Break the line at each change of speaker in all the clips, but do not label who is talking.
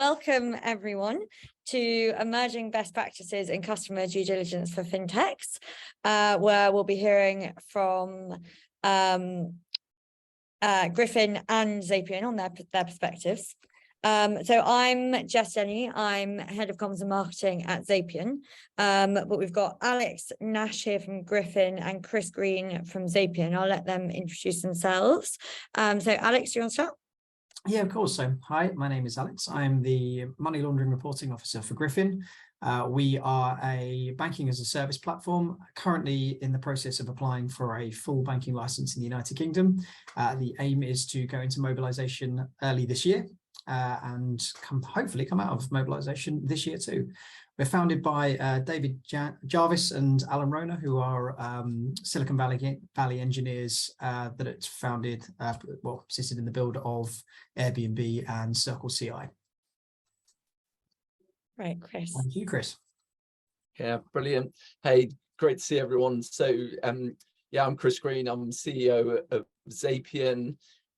welcome everyone to Emerging Best Practices in Customer Due Diligence for Fintechs, where we'll be hearing from Griffin and Zapier on their perspectives. So I'm Jess Denny, I'm Head of Comms and Marketing at Zapier, but we've got Alex Nash here from Griffin and Chris Green from Zapier, and I'll let them introduce themselves. So Alex, do you want to start?
Yeah, of course. So, hi, my name is Alex. I'm the Money Laundering Reporting Officer for Griffin. We are a banking as a service platform, currently in the process of applying for a full banking license in the United Kingdom. The aim is to go into mobilization early this year and hopefully come out of mobilization this year too. We're founded by David Jarvis and Alan Rona, who are Silicon Valley engineers that founded, assisted in the build of Airbnb and Circle CI.
Right, Chris.
Thank you, Chris.
Yeah, brilliant. Hey, great to see everyone. So, yeah, I'm Chris Green. I'm CEO of Zapier.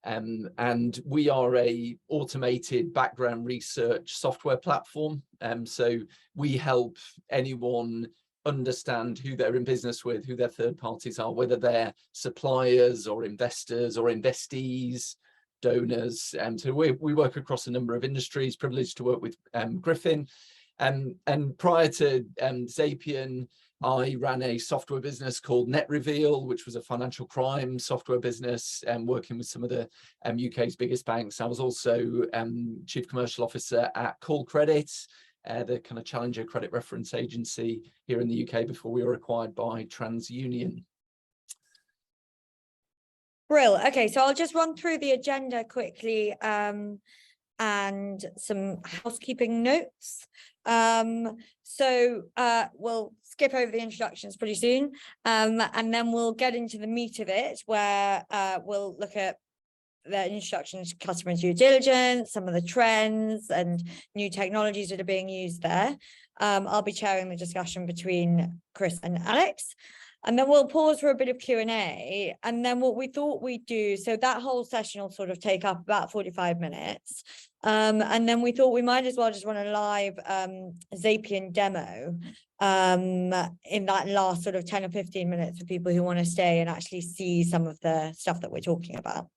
And we are a automated background research software platform. So we help anyone understand who they're in business with, who their third parties are, whether they're suppliers or investors or investees, donors. So we work across a number of industries, privileged to work with Griffin. And prior to Zapier, I ran a software business called NetReveal, which was a financial crime software business, working with some of the UK's biggest banks. I was also Chief Commercial Officer at Call Credit, the kind of challenger credit reference agency here in the UK before we were acquired by TransUnion.
Brill. Okay, so I'll just run through the agenda quickly and some housekeeping notes. So we'll skip over the introductions pretty soon, and then we'll get into the meat of it, where we'll look at the introductions to customer due diligence, some of the trends and new technologies that are being used there. I'll be chairing the discussion between Chris and Alex. And then we'll pause for a bit of Q&A. And then what we thought we'd do, so that whole session will sort of take up about 45 minutes. And then we thought we might as well just run a live Zapier demo in that last sort of 10 or 15 minutes for people who want to stay and actually see some of the stuff that we're talking about.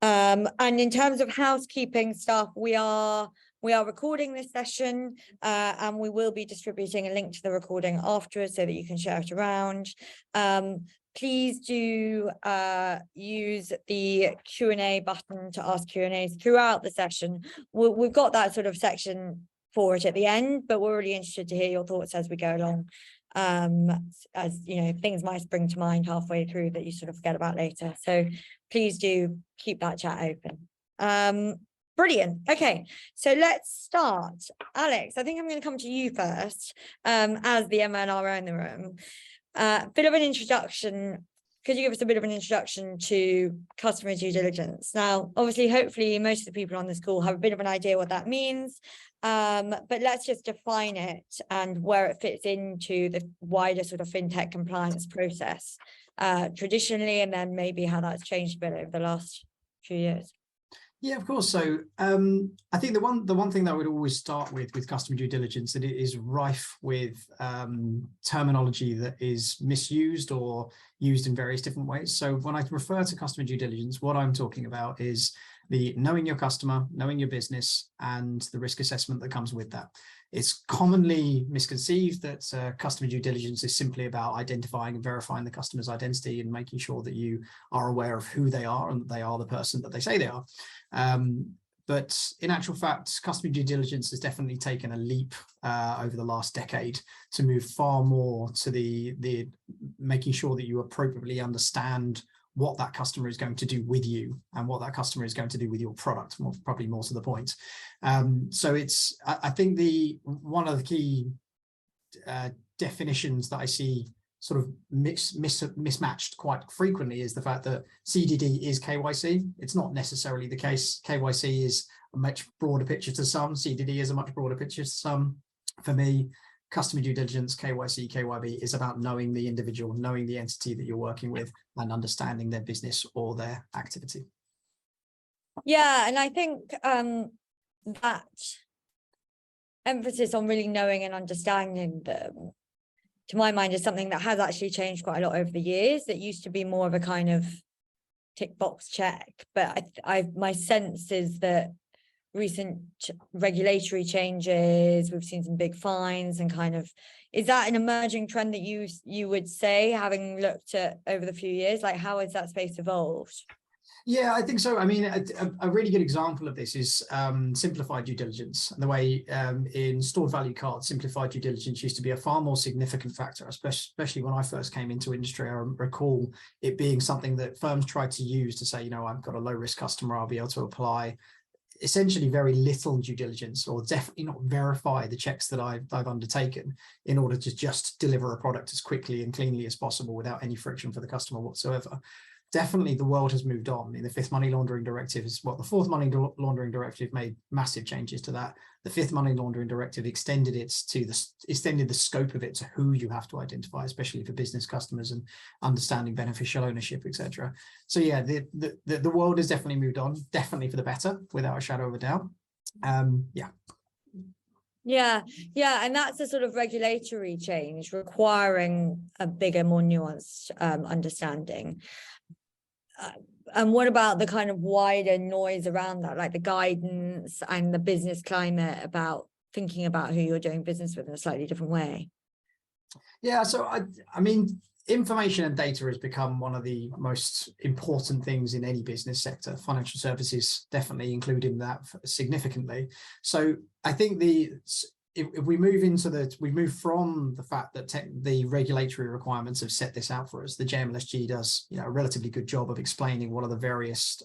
And in terms of housekeeping stuff, we are recording this session and we will be distributing a link to the recording afterwards so that you can share it around. Please do use the Q&A button to ask Q&As throughout the session. We've got that sort of section for it at the end, but we're really interested to hear your thoughts as we go along. As you know, things might spring to mind halfway through that you sort of forget about later. So please do keep that chat open. Brilliant. Okay, so let's start. Alex, I think I'm going to come to you first as the MLRO in the room. Bit of an introduction. Could you give us a bit of an introduction to customer due diligence? Now, obviously, hopefully, most of the people on this call have a bit of an idea what that means, but let's just define it and where it fits into the wider sort of fintech compliance process traditionally, and then maybe how that's changed a bit over the last few years.
Yeah, of course. So I think the one thing that I would always start with customer due diligence, that it is rife with terminology that is misused or used in various different ways. So when I refer to customer due diligence, what I'm talking about is the knowing your customer, knowing your business, and the risk assessment that comes with that. It's commonly misconceived that customer due diligence is simply about identifying and verifying the customer's identity and making sure that you are aware of who they are and that they are the person that they say they are. But in actual fact, customer due diligence has definitely taken a leap over the last decade to move far more to the making sure that you appropriately understand what that customer is going to do with you and what that customer is going to do with your product, probably more to the point. So it's, I think one of the key definitions that I see sort of mismatched quite frequently is the fact that CDD is KYC. It's not necessarily the case. KYC is a much broader picture to some. CDD is a much broader picture to some. For me, customer due diligence, KYC, KYB is about knowing the individual, knowing the entity that you're working with, and understanding their business or their activity.
Yeah, and I think that emphasis on really knowing and understanding them, to my mind, is something that has actually changed quite a lot over the years. That used to be more of a kind of tick box check, but my sense is that recent regulatory changes, we've seen some big fines, and kind of, is that an emerging trend that you would say, having looked at over the few years, like how has that space evolved?
Yeah, I think so. I mean, a really good example of this is simplified due diligence. And the way in stored value cards, simplified due diligence used to be a far more significant factor, especially when I first came into industry. I recall it being something that firms tried to use to say, you know, I've got a low risk customer, I'll be able to apply essentially very little due diligence, or definitely not verify the checks that I've undertaken, in order to just deliver a product as quickly and cleanly as possible without any friction for the customer whatsoever. Definitely the world has moved on. In the fifth money laundering directive is what the fourth money laundering directive made massive changes to that. The fifth money laundering directive extended the scope of it to who you have to identify, especially for business customers, and understanding beneficial ownership, etc. So yeah, the world has definitely moved on, definitely for the better, without a shadow of a doubt.
Yeah, and that's a sort of regulatory change requiring a bigger, more nuanced understanding. And what about the kind of wider noise around that, like the guidance and the business climate about thinking about who you're doing business with in a slightly different way?
Yeah, so I mean, information and data has become one of the most important things in any business sector. Financial services definitely including that significantly. So I think if we move from the fact that the regulatory requirements have set this out for us, the JMLSG does, you know, a relatively good job of explaining what are the various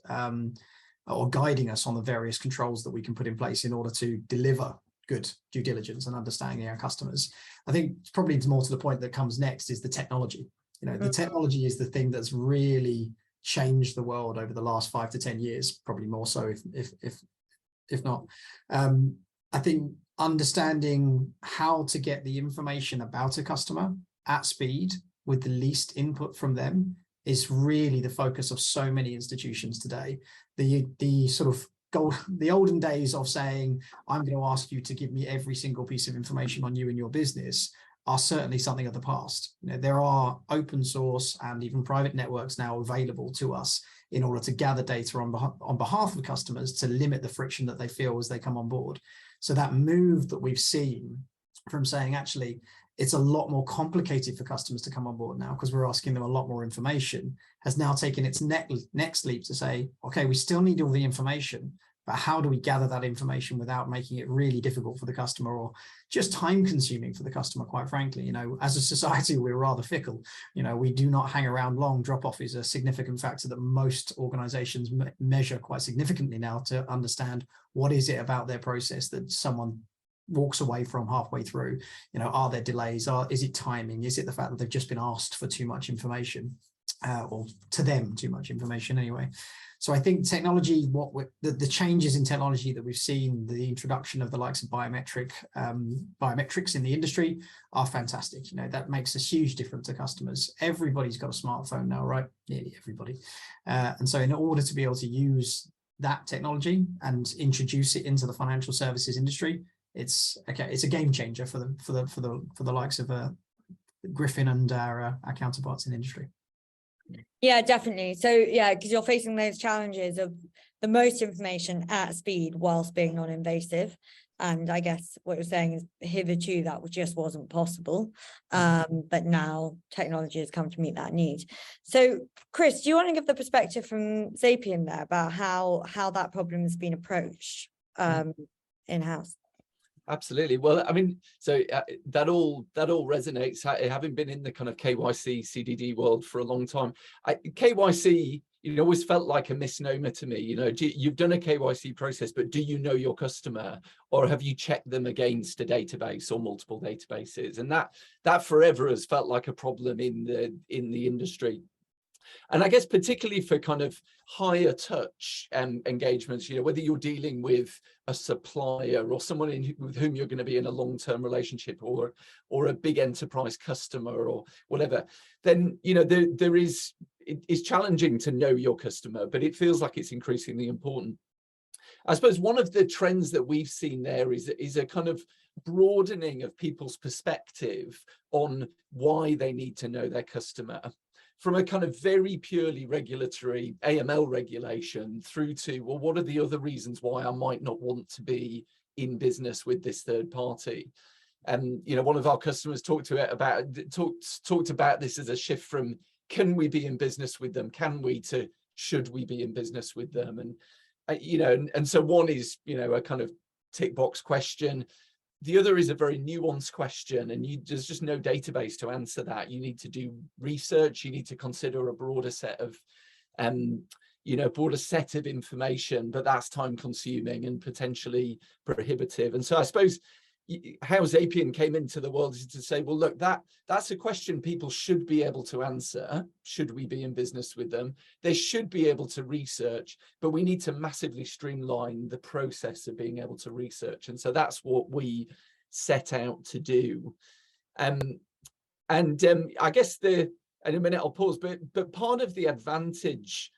or guiding us on the various controls that we can put in place in order to deliver good due diligence and understanding our customers. I think probably more to the point that comes next is the technology. You know, the technology is the thing that's really changed the world over the last 5 to 10 years, probably more so if not. I think understanding how to get the information about a customer at speed with the least input from them is really the focus of so many institutions today. The sort of the olden days of saying, I'm going to ask you to give me every single piece of information on you and your business, are certainly something of the past. You know, there are open source and even private networks now available to us in order to gather data on behalf of customers to limit the friction that they feel as they come on board. So that move that we've seen from saying, actually, it's a lot more complicated for customers to come on board now because we're asking them a lot more information, has now taken its next leap to say, okay, we still need all the information, but how do we gather that information without making it really difficult for the customer or just time consuming for the customer, quite frankly. You know, as a society, we're rather fickle. You know, we do not hang around long. Drop-off is a significant factor that most organizations measure quite significantly now to understand what is it about their process that someone walks away from halfway through. You know, are there delays? Is it timing? Is it the fact that they've just been asked for too much information, or to them too much information anyway? So I think technology, the changes in technology that we've seen, the introduction of the likes of biometrics in the industry are fantastic. You know, that makes a huge difference to customers. Everybody's got a smartphone now, right? Nearly everybody. And so in order to be able to use that technology and introduce it into the financial services industry, it's a game changer for the likes of Griffin and our counterparts in the industry.
Yeah, definitely. So yeah, because you're facing those challenges of the most information at speed whilst being non-invasive. And I guess what you're saying is hitherto that just wasn't possible. But now technology has come to meet that need. So Chris, do you want to give the perspective from Xapien there about how that problem has been approached in-house?
Absolutely. Well, I mean, so that all resonates. Having been in the kind of KYC CDD world for a long time, KYC, you know, always felt like a misnomer to me. You know, you've done a KYC process, but do you know your customer, or have you checked them against a database or multiple databases? And that forever has felt like a problem in the industry. And I guess particularly for kind of higher touch engagements, you know, whether you're dealing with a supplier or someone with whom you're going to be in a long-term relationship, or a big enterprise customer or whatever, then, you know, it's challenging to know your customer, but it feels like it's increasingly important. I suppose one of the trends that we've seen there is a kind of broadening of people's perspective on why they need to know their customer, from a kind of very purely regulatory AML regulation through to, well, what are the other reasons why I might not want to be in business with this third party? And you know, one of our customers talked about this as a shift from can we be in business with them, can we, to should we be in business with them? And you know, and so one is, you know, a kind of tick box question. The other is a very nuanced question, and there's just no database to answer that. You need to do research. You need to consider a broader set of, you know, broader set of information, but that's time consuming and potentially prohibitive. And so I suppose how Zapier came into the world is to say, well, look, that's a question people should be able to answer. Should we be in business with them? They should be able to research, but we need to massively streamline the process of being able to research. And so that's what we set out to do. I guess in a minute I'll pause, but part of the advantage,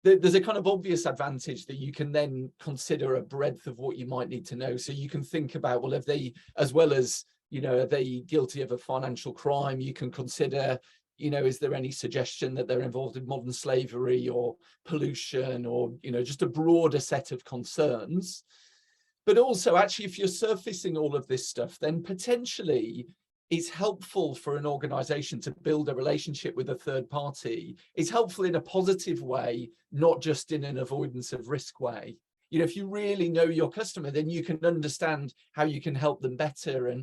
there's a kind of obvious advantage that you can then consider a breadth of what you might need to know. So you can think about, well, if they, as well as, you know, are they guilty of a financial crime? You can consider, you know, is there any suggestion that they're involved in modern slavery or pollution, or, you know, just a broader set of concerns. But also, actually, if you're surfacing all of this stuff, then potentially it's helpful for an organization to build a relationship with a third party. It's helpful in a positive way, not just in an avoidance of risk way. You know, if you really know your customer, then you can understand how you can help them better.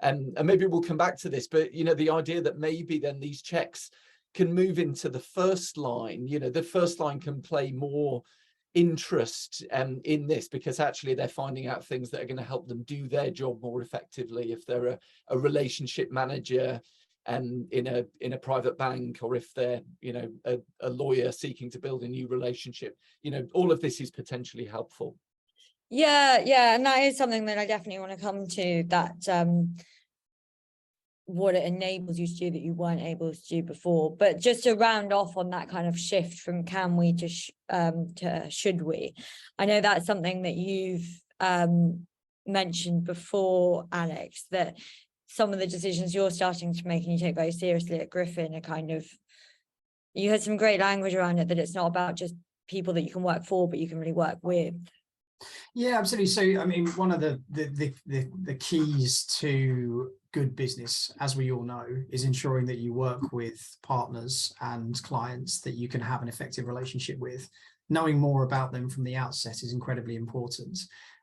And maybe we'll come back to this, but, you know, the idea that maybe then these checks can move into the first line, you know, the first line can play more interest in this, because actually they're finding out things that are going to help them do their job more effectively. If they're a relationship manager in a private bank, or if they're, you know, a lawyer seeking to build a new relationship, you know, all of this is potentially helpful.
Yeah, and that is something that I definitely want to come to, that what it enables you to do that you weren't able to do before. But just to round off on that kind of shift from can we to should we, I know that's something that you've mentioned before, Alex, that some of the decisions you're starting to make and you take very seriously at Griffin are kind of, you had some great language around it, that it's not about just people that you can work for, but you can really work with.
Yeah, absolutely. So, I mean, one of the keys to good business, as we all know, is ensuring that you work with partners and clients that you can have an effective relationship with. Knowing more about them from the outset is incredibly important.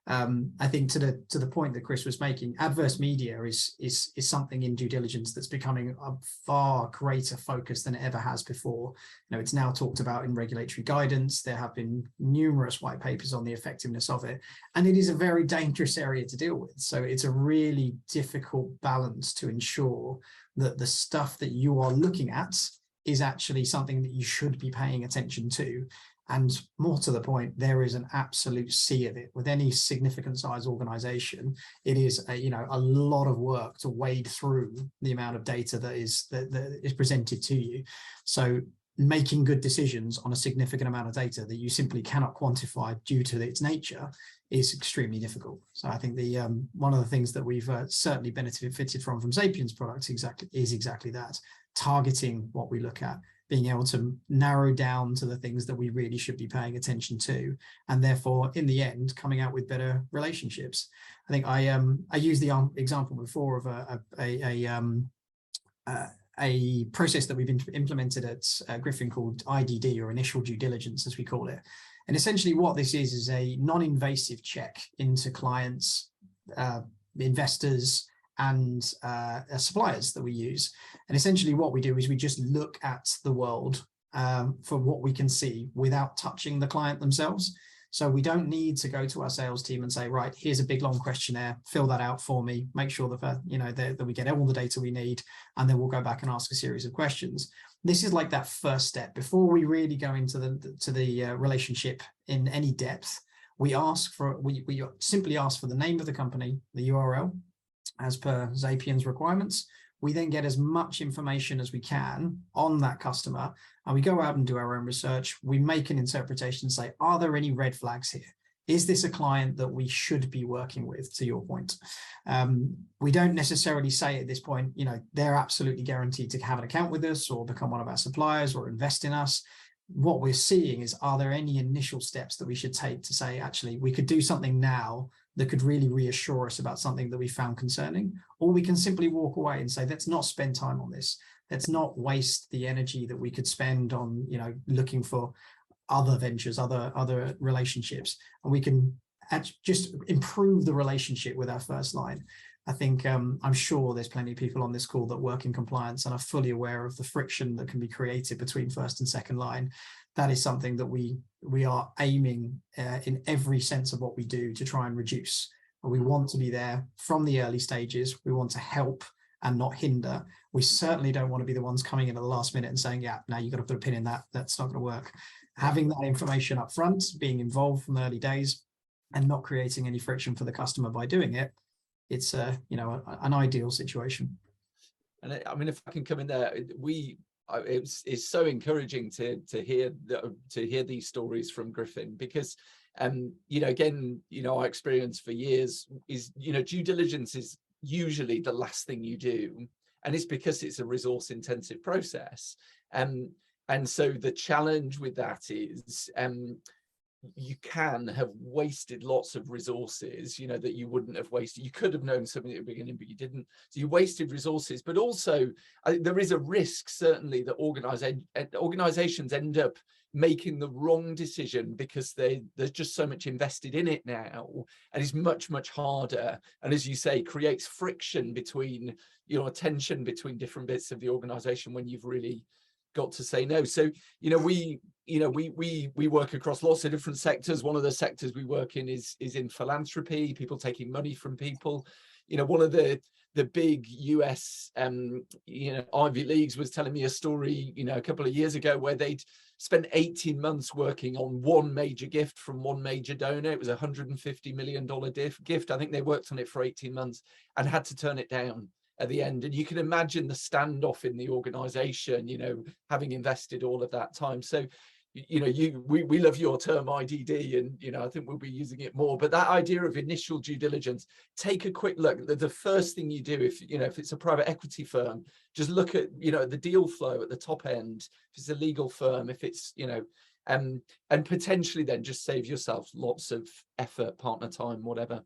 I think to the point that Chris was making, adverse media is something in due diligence that's becoming a far greater focus than it ever has before. You know, it's now talked about in regulatory guidance. There have been numerous white papers on the effectiveness of it, and it is a very dangerous area to deal with. So it's a really difficult balance to ensure that the stuff that you are looking at is actually something that you should be paying attention to. And more to the point, there is an absolute sea of it. With any significant size organization, it is a lot of work to wade through the amount of data that is presented to you. So making good decisions on a significant amount of data that you simply cannot quantify due to its nature is extremely difficult. So I think the one of the things that we've certainly benefited from Zapien's products is exactly that: targeting what we look at, being able to narrow down to the things that we really should be paying attention to, and therefore, in the end, coming out with better relationships. I think I used the example before of a process that we've implemented at Griffin called IDD, or initial due diligence, as we call it. And essentially what this is a non-invasive check into clients, investors, and suppliers that we use. And essentially what we do is we just look at the world for what we can see without touching the client themselves. So we don't need to go to our sales team and say, right, here's a big long questionnaire, fill that out for me, make sure that we get all the data we need, and then we'll go back and ask a series of questions. This is like that first step before we really go into the relationship in any depth. We simply ask for the name of the company, the URL, as per Zapien's requirements. We then get as much information as we can on that customer, and we go out and do our own research. We make an interpretation, say, are there any red flags here? Is this a client that we should be working with, to your point? We don't necessarily say at this point, you know, they're absolutely guaranteed to have an account with us or become one of our suppliers or invest in us. What we're seeing is, are there any initial steps that we should take to say, actually, we could do something now that could really reassure us about something that we found concerning, or we can simply walk away and say, let's not spend time on this. Let's not waste the energy that we could spend on, you know, looking for other ventures, other relationships, and we can just improve the relationship with our first line. I think I'm sure there's plenty of people on this call that work in compliance and are fully aware of the friction that can be created between first and second line. That is something that we are aiming in every sense of what we do to try and reduce. And we want to be there from the early stages. We want to help and not hinder. We certainly don't want to be the ones coming in at the last minute and saying, yeah, now you've got to put a pin in that. That's not going to work. Having that information up front, being involved from the early days, and not creating any friction for the customer by doing it, it's you know, an ideal situation. And
I mean, if I can come in there, it's so encouraging to hear these stories from Griffin, because you know, again, you know, our experience for years is, you know, due diligence is usually the last thing you do, and it's because it's a resource intensive process. And so the challenge with that is you can have wasted lots of resources, you know, that you wouldn't have wasted. You could have known something at the beginning, but you didn't. So you wasted resources. But also, there is a risk, certainly, that organizations end up making the wrong decision because there's just so much invested in it now, and it's much, much harder. And as you say, creates friction between, you know, tension between different bits of the organization when you've really got to say no. So, you know, we work across lots of different sectors. One of the sectors we work in is in philanthropy, people taking money from people. You know, one of the big US you know, Ivy Leagues was telling me a story, you know, a couple of years ago, where they'd spent 18 months working on one major gift from one major donor. It was a $150 million gift. I think they worked on it for 18 months and had to turn it down at the end. And you can imagine the standoff in the organization, you know, having invested all of that time. So, you know, we love your term IDD, and, you know, I think we'll be using it more, but that idea of initial due diligence, take a quick look. The first thing you do, if, you know, if it's a private equity firm, just look at, you know, the deal flow at the top end. If it's a legal firm, if it's, you know, and potentially then just save yourself lots of effort, partner time, whatever.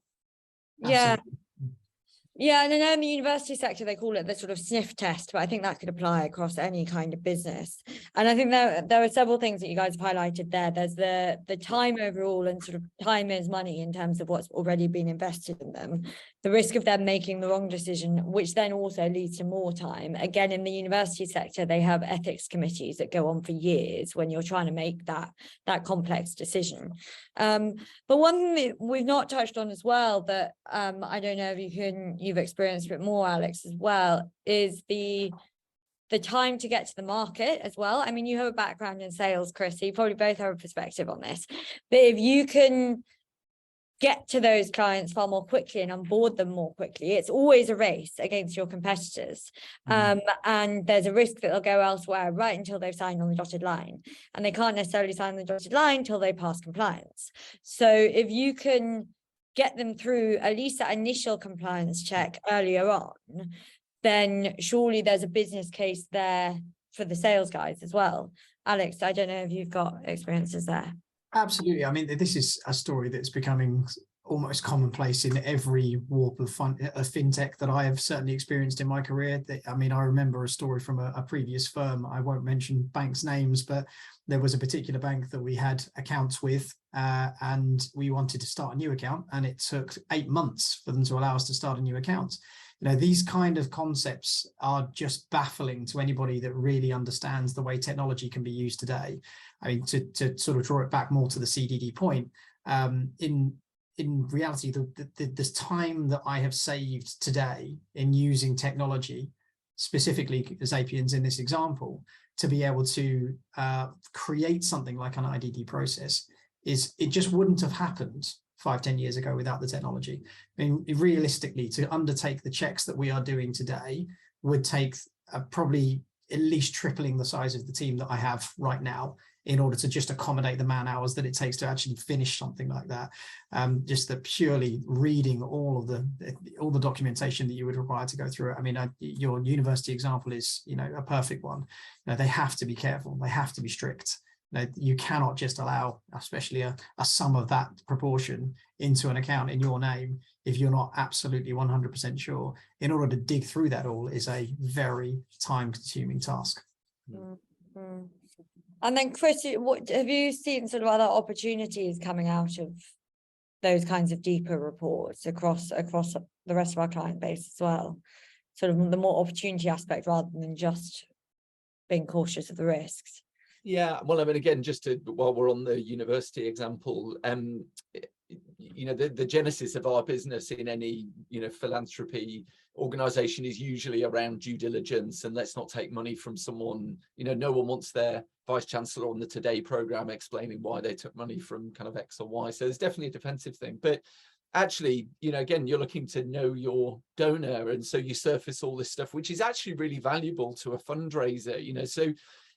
Yeah.
Absolutely.
Yeah, and I know in the university sector, they call it the sort of sniff test, but I think that could apply across any kind of business. And I think there are several things that you guys have highlighted there. There's the time overall, and sort of time is money in terms of what's already been invested in them. The risk of them making the wrong decision, which then also leads to more time. Again, in the university sector, they have ethics committees that go on for years when you're trying to make that complex decision. But one thing that we've not touched on as well, that I don't know if you've experienced a bit more, Alex, as well, is the time to get to the market as well. I mean, you have a background in sales, Chris, so you probably both have a perspective on this. But if you can get to those clients far more quickly and onboard them more quickly, it's always a race against your competitors. And there's a risk that they'll go elsewhere right until they've signed on the dotted line. And they can't necessarily sign the dotted line until they pass compliance. So if you can get them through at least that initial compliance check earlier on, then surely there's a business case there for the sales guys as well. Alex, I don't know if you've got experiences there.
Absolutely. I mean, this is a story that's becoming almost commonplace in every warp of fintech that I have certainly experienced in my career. I mean, I remember a story from a previous firm. I won't mention banks' names, but there was a particular bank that we had accounts with, and we wanted to start a new account, and it took 8 months for them to allow us to start a new account. You know, these kind of concepts are just baffling to anybody that really understands the way technology can be used today. I mean, to sort of draw it back more to the CDD point, in reality, the time that I have saved today in using technology, specifically Zapiens in this example, to be able to create something like an IDD process, it just wouldn't have happened 5-10 years ago without the technology. I mean, realistically, to undertake the checks that we are doing today would take probably at least tripling the size of the team that I have right now in order to just accommodate the man hours that it takes to actually finish something like that. Just the purely reading all the documentation that you would require to go through it. I mean, your university example is, a perfect one. They have to be careful. They have to be strict. You cannot just allow, especially a sum of that proportion into an account in your name if you're not absolutely 100% sure. In order to dig through that all is a very time-consuming task.
Mm-hmm. And then, Chris, what have you seen sort of other opportunities coming out of those kinds of deeper reports across the rest of our client base as well? Sort of the more opportunity aspect rather than just being cautious of the risks.
Yeah, well, I mean, again, while we're on the university example, the genesis of our business in any, philanthropy organization is usually around due diligence, and let's not take money from someone, no one wants their vice chancellor on the Today program explaining why they took money from kind of X or Y. So there's definitely a defensive thing, but actually, again, you're looking to know your donor, and so you surface all this stuff, which is actually really valuable to a fundraiser, so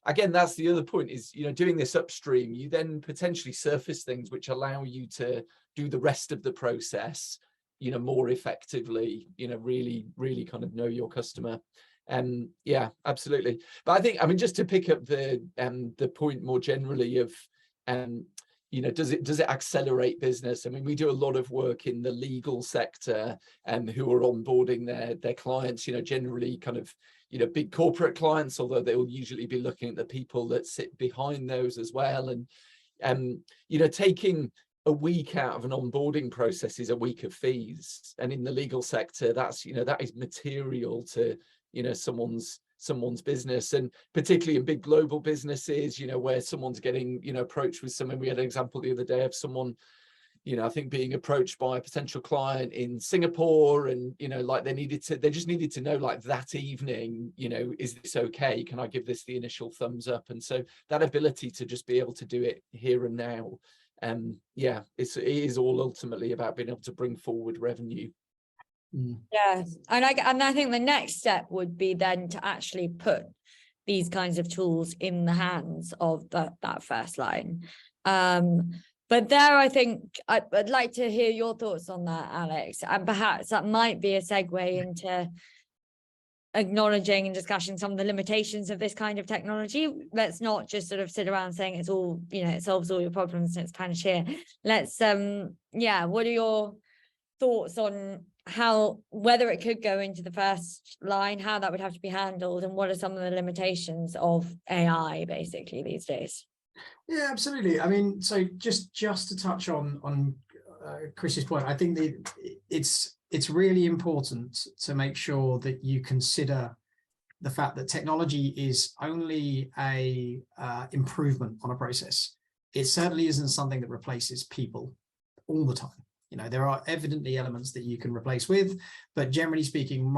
again, that's the other point is, doing this upstream, you then potentially surface things which allow you to do the rest of the process, more effectively, really, really kind of know your customer. Yeah, absolutely. But I think, I mean, just to pick up the point more generally of, does it accelerate business? I mean, we do a lot of work in the legal sector who are onboarding their clients, generally kind of, big corporate clients, although they will usually be looking at the people that sit behind those as well. And, taking a week out of an onboarding process is a week of fees. And in the legal sector, that's, that is material to, someone's business, and particularly in big global businesses, where someone's getting, approached with something. We had an example the other day of someone, I think being approached by a potential client in Singapore, and, like they just needed to know, like, that evening, is this okay? Can I give this the initial thumbs up? And so that ability to just be able to do it here and now, yeah, it is all ultimately about being able to bring forward revenue.
Yes, and I think the next step would be then to actually put these kinds of tools in the hands of that first line. But there, I think I'd like to hear your thoughts on that, Alex, and perhaps that might be a segue into acknowledging and discussing some of the limitations of this kind of technology. Let's not just sort of sit around saying it's all, it solves all your problems and it's panacea. Let's, what are your thoughts on whether it could go into the first line, how that would have to be handled, and what are some of the limitations of AI basically these days?
Yeah, absolutely. I mean, so just to touch on Chris's point, I think it's really important to make sure that you consider the fact that technology is only a improvement on a process. It certainly isn't something that replaces people all the time. There are evidently elements that you can replace with, but generally speaking,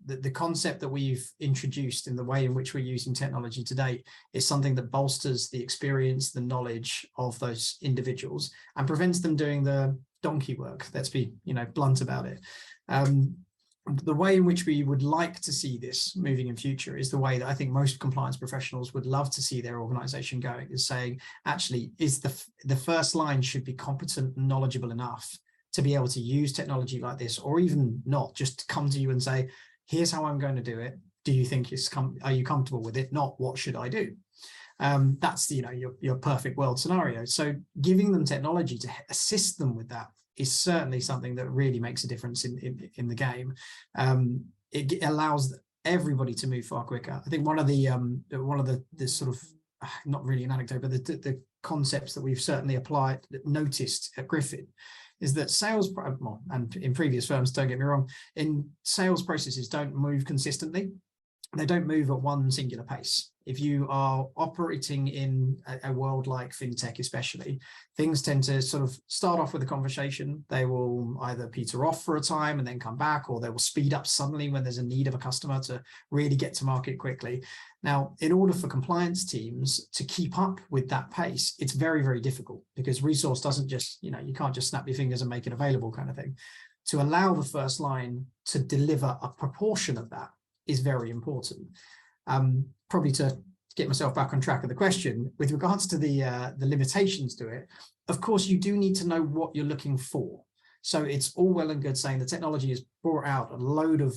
the concept that we've introduced in the way in which we're using technology today is something that bolsters the experience, the knowledge of those individuals, and prevents them doing the donkey work. Let's be, blunt about it. The way in which we would like to see this moving in future is the way that I think most compliance professionals would love to see their organization going, is saying, actually, is the first line should be competent and knowledgeable enough to be able to use technology like this, or even not, just come to you and say, here's how I'm going to do it. Do you think are you comfortable with it? Not what should I do? That's your perfect world scenario. So giving them technology to assist them with that is certainly something that really makes a difference in the game. It allows everybody to move far quicker. I think one of the sort of, not really an anecdote, but the concepts that we've certainly noticed at Griffin is that sales, and in previous firms, don't get me wrong, in sales processes don't move consistently. They don't move at one singular pace. If you are operating in a world like fintech especially, things tend to sort of start off with a conversation. They will either peter off for a time and then come back, or they will speed up suddenly when there's a need of a customer to really get to market quickly. Now, in order for compliance teams to keep up with that pace, it's very, very difficult, because resource doesn't just, you can't just snap your fingers and make it available kind of thing. To allow the first line to deliver a proportion of that is very important. Probably to get myself back on track of the question, with regards to the limitations to it, of course, you do need to know what you're looking for. So it's all well and good saying the technology has brought out a load of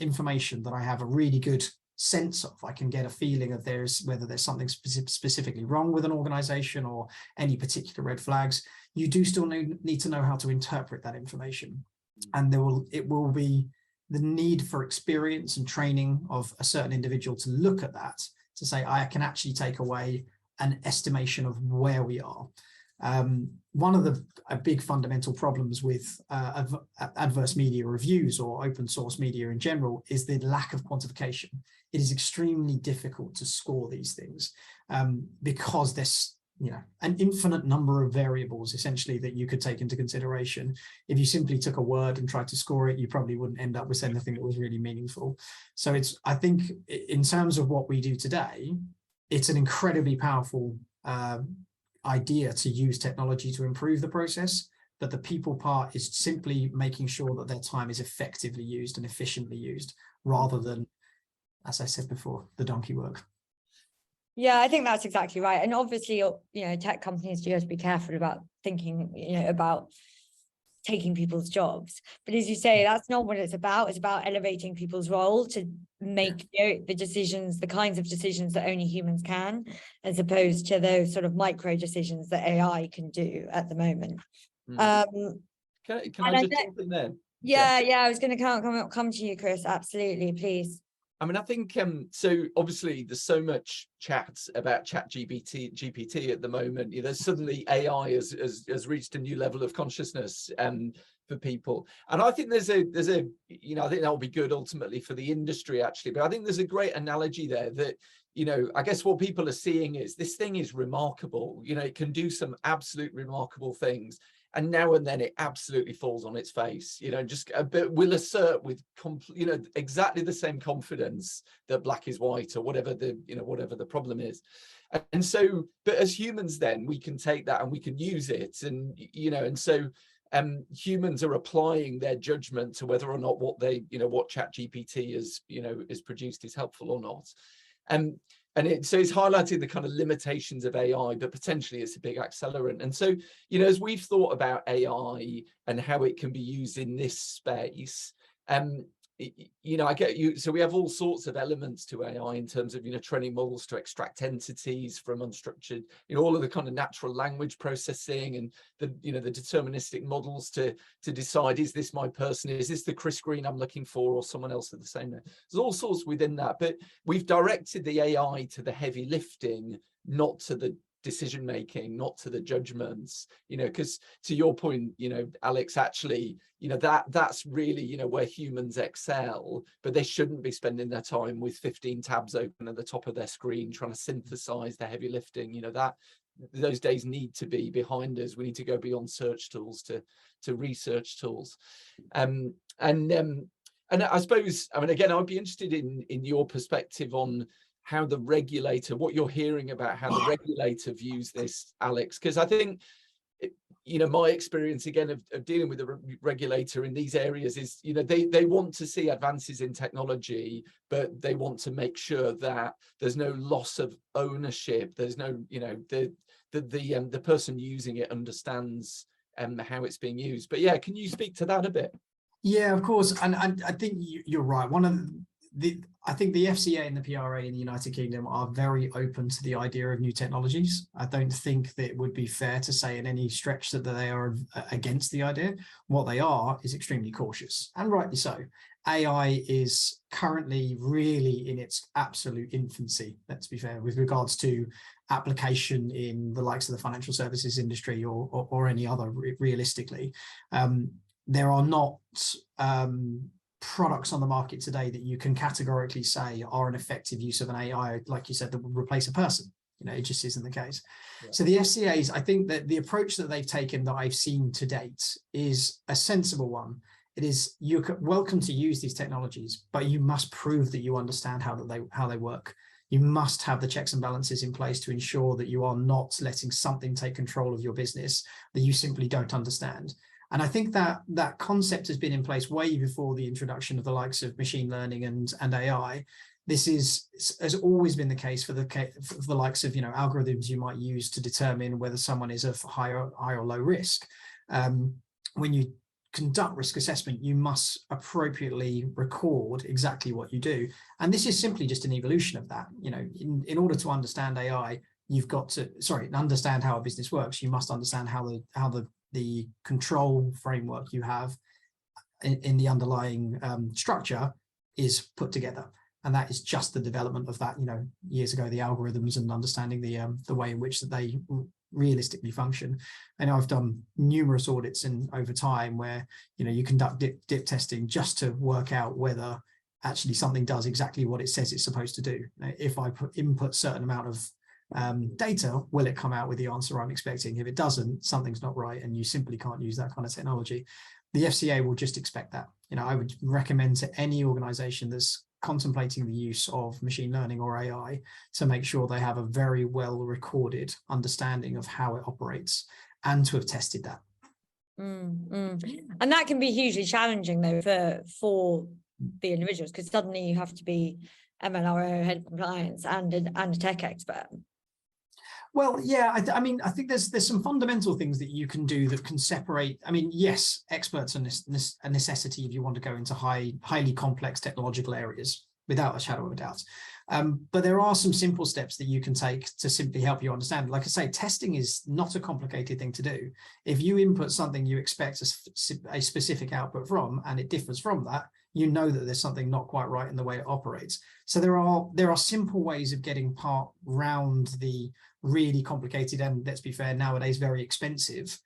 information that I have a really good sense of. I can get a feeling of whether there's something specifically wrong with an organization or any particular red flags. You do still need to know how to interpret that information. And it will be the need for experience and training of a certain individual to look at that, to say, I can actually take away an estimation of where we are. One of the big fundamental problems with adverse media reviews or open source media in general is the lack of quantification. It is extremely difficult to score these things because there's an infinite number of variables essentially that you could take into consideration. If you simply took a word and tried to score it, you probably wouldn't end up with anything that was really meaningful. So I think in terms of what we do today, it's an incredibly powerful idea to use technology to improve the process, but the people part is simply making sure that their time is effectively used and efficiently used, rather than, as I said before, the donkey work.
Yeah, I think that's exactly right. And obviously, tech companies do have to be careful about thinking, about taking people's jobs. But as you say, that's not what it's about. It's about elevating people's role to make the decisions, the kinds of decisions that only humans can, as opposed to those sort of micro decisions that AI can do at the moment.
Can I just jump in there?
Yeah, I was going to come to you, Chris. Absolutely, please.
I mean, I think, so obviously there's so much chat about GPT at the moment. Suddenly AI has reached a new level of consciousness for people. And I think there's a I think that will be good ultimately for the industry, actually. But I think there's a great analogy there that, I guess what people are seeing is this thing is remarkable. It can do some absolute remarkable things. And now and then it absolutely falls on its face, but we'll assert with exactly the same confidence that black is white or whatever the problem is. And so, but as humans, then we can take that and we can use it. And, and so humans are applying their judgment to whether or not what ChatGPT is produced is helpful or not. So it's highlighting the kind of limitations of AI, but potentially it's a big accelerant. And so, as we've thought about AI and how it can be used in this space, I get you. So we have all sorts of elements to AI in terms of, training models to extract entities from unstructured, all of the kind of natural language processing and the deterministic models to decide, is this my person? Is this the Chris Green I'm looking for, or someone else at the same name? There's all sorts within that, but we've directed the AI to the heavy lifting, not to the decision making, not to the judgments, because to your point, Alex, actually, that's really, where humans excel, but they shouldn't be spending their time with 15 tabs open at the top of their screen trying to synthesize the heavy lifting. that those days need to be behind us. We need to go beyond search tools to research tools. And I suppose, again, I'd be interested in your perspective on how the regulator, what you're hearing about how the regulator views this, Alex, because I think, my experience again of dealing with the regulator in these areas is, they want to see advances in technology, but they want to make sure that there's no loss of ownership. There's no, the person using it understands how it's being used. But yeah, can you speak to that a bit?
Yeah, of course. And I think you're right. I think the FCA and the PRA in the United Kingdom are very open to the idea of new technologies. I don't think that it would be fair to say in any stretch that they are against the idea. What they are is extremely cautious, and rightly so. AI is currently really in its absolute infancy, let's be fair, with regards to application in the likes of the financial services industry or any other, realistically. There are not products on the market today that you can categorically say are an effective use of an AI, like you said, that would replace a person. It just isn't the case. Yeah. So the FCA's, I think that the approach that they've taken that I've seen to date is a sensible one. It is, you're welcome to use these technologies, but you must prove that you understand how they work. You must have the checks and balances in place to ensure that you are not letting something take control of your business that you simply don't understand. And I think that concept has been in place way before the introduction of the likes of machine learning and AI. this has always been the case for the likes of, algorithms you might use to determine whether someone is of high or low risk. When you conduct risk assessment, you must appropriately record exactly what you do. And this is simply just an evolution of that. In order to understand AI, you've got to, understand how a business works, you must understand how the control framework you have in the underlying structure is put together. And that is just the development of that, years ago, the algorithms and understanding the way in which that they realistically function. And I've done numerous audits over time where, you conduct dip testing just to work out whether actually something does exactly what it says it's supposed to do. If I input certain amount of data, will it come out with the answer I'm expecting? If it doesn't, something's not right, and you simply can't use that kind of technology. The FCA will just expect that. I would recommend to any organization that's contemplating the use of machine learning or AI to make sure they have a very well recorded understanding of how it operates and to have tested that.
And that can be hugely challenging though for the individuals, because suddenly you have to be MLRO, head of compliance, and a tech expert. Well,
yeah, I think there's some fundamental things that you can do that can separate. Yes, experts are a necessity if you want to go into highly complex technological areas, without a shadow of a doubt. But there are some simple steps that you can take to simply help you understand. Like I say, testing is not a complicated thing to do. If you input something you expect a specific output from, and it differs from that, you know that there's something not quite right in the way it operates. So there are simple ways of getting round the really complicated, and let's be fair, nowadays very expensive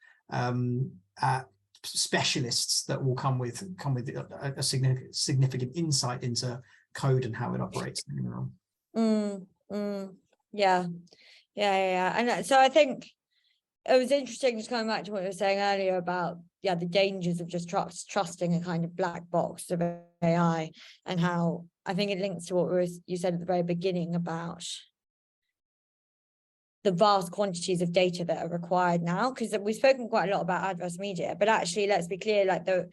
specialists that will come with a significant insight into code and how it operates.
Yeah. And so I think it was interesting, just coming back to what you were saying earlier about the dangers of just trusting a kind of black box of AI, and how I think it links to what you said at the very beginning about the vast quantities of data that are required now, because we've spoken quite a lot about adverse media, but actually, let's be clear, like the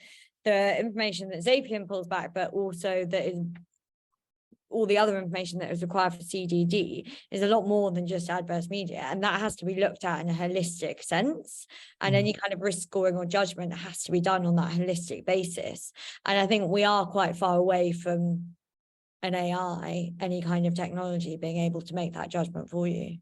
information that Zapier pulls back, but also that is all the other information that is required for CDD is a lot more than just adverse media, and that has to be looked at in a holistic sense, and any kind of risk scoring or judgment has to be done on that holistic basis. And I think we are quite far away from an AI, any kind of technology, being able to make that judgment for you.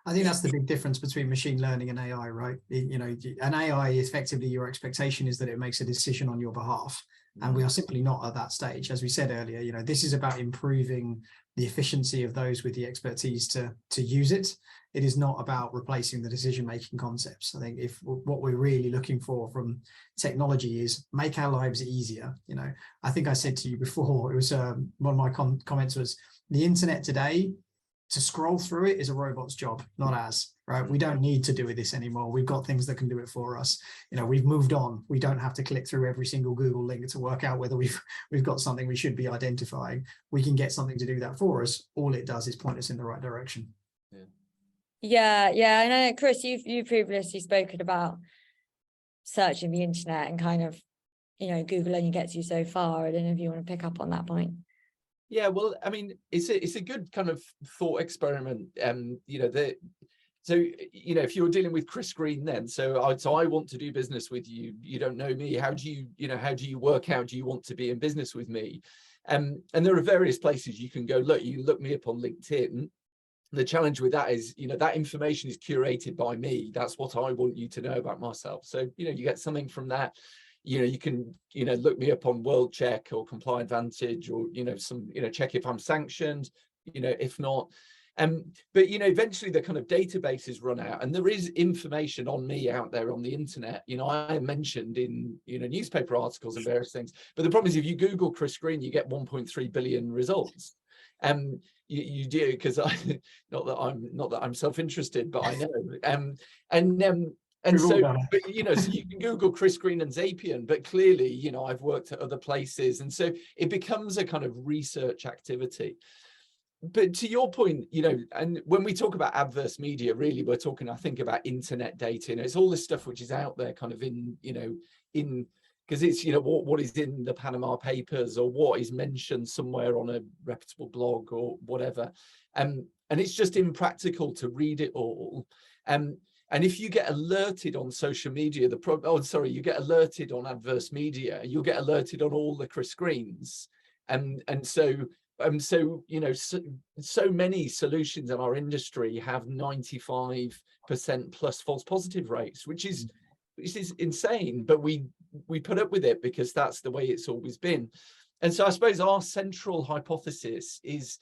I think that's the big difference between machine learning and AI, right? An AI, effectively, your expectation is that it makes a decision on your behalf. And we are simply not at that stage. As we said earlier, this is about improving the efficiency of those with the expertise to use it. It is not about replacing the decision-making concepts. I think if what we're really looking for from technology is make our lives easier. I think I said to you before, it was one of my comments was, the internet today, to scroll through it is a robot's job, not ours, right? We don't need to do this anymore. We've got things that can do it for us. We've moved on. We don't have to click through every single Google link to work out whether we've got something we should be identifying. We can get something to do that for us. All it does is point us in the right direction.
Yeah. I know, Chris, you've previously spoken about searching the internet and kind of, Google only gets you so far. I don't know if you want to pick up on that point.
Yeah, well, it's a good kind of thought experiment. So if you're dealing with Chris Green, then so I want to do business with you. You don't know me. How do you work out? Do you want to be in business with me? And there are various places you can go. Look, you can look me up on LinkedIn. The challenge with that is, that information is curated by me. That's what I want you to know about myself. So you get something from that. You can, look me up on World Check or Compliant Vantage, or, check if I'm sanctioned, if not. But, eventually the kind of databases run out, and there is information on me out there on the internet. I mentioned in, newspaper articles and various things. But the problem is, if you Google Chris Green, you get 1.3 billion results. You do, because not that I'm self-interested, but I know. And so, but, so you can Google Chris Green and Zapier, but clearly, I've worked at other places. And so it becomes a kind of research activity. But to your point, and when we talk about adverse media, really, we're talking, I think, about internet data. It's all this stuff which is out there kind of in because it's, you know, what is in the Panama Papers or what is mentioned somewhere on a reputable blog or whatever. And it's just impractical to read it all. And if you get alerted on social media, you get alerted on adverse media, you'll get alerted on all the Chris Greens. So you know, so many solutions in our industry have 95% plus false positive rates, which is insane, but we put up with it because that's the way it's always been. And so I suppose our central hypothesis is,